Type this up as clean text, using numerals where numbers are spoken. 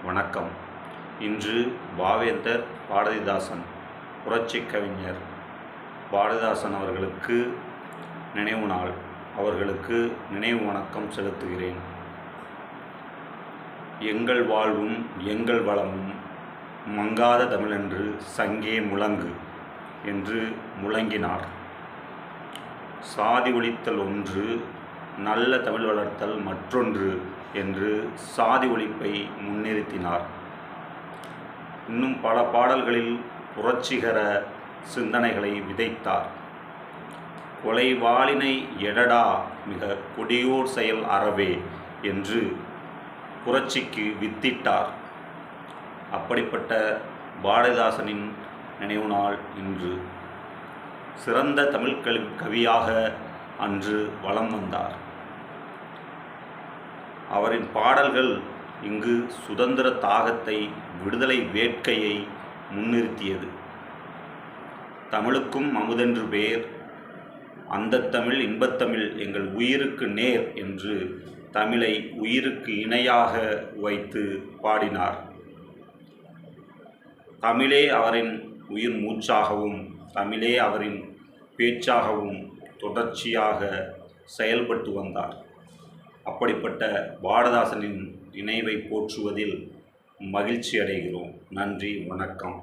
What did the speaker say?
வணக்கம். இன்று பாவேந்தர் பாரதிதாசன் புரட்சி கவிஞர் பாரதிதாசன் அவர்களுக்கு நினைவு நாள். அவர்களுக்கு நினைவு வணக்கம் செலுத்துகிறேன். எங்கள் வாழ்வும் எங்கள் வளமும் மங்காத தமிழென்று சங்கே முழங்கு என்று முழங்கினார். சாதி ஒழித்தல் ஒன்று, நல்ல தமிழ் வளர்த்தல் மற்றொன்று என்று சாதி ஒழிப்பை முன்னிறுத்தினார். இன்னும் பல பாடல்களில் புரட்சிகர சிந்தனைகளை விதைத்தார். கொலைவாளினை எடடா மிக கொடியோர் செயல் அறவே என்று புரட்சிக்கு வித்திட்டார். அப்படிப்பட்ட பாரதிதாசனின் நினைவு நாள் இன்று. சிறந்த தமிழ் கவியாக அன்று வலம் வந்தார். அவரின் பாடல்கள் இங்கு சுதந்திர தாகத்தை, விடுதலை வேட்கையை முன்னிறுத்தியது. தமிழுக்கும் அமுதென்று பேர், அந்த தமிழ் இன்பத்தமிழ் எங்கள் உயிருக்கு நேர் என்று தமிழை உயிருக்கு இணையாக வைத்து பாடினார். தமிழே அவரின் உயிர் மூச்சாகவும், தமிழே அவரின் பேச்சாகவும் தொடர்ச்சியாக செயல்பட்டு வந்தார். அப்படிப்பட்ட பாரதிதாசனின் நினைவை போற்றுவதில் மகிழ்ச்சி அடைகிறோம். நன்றி, வணக்கம்.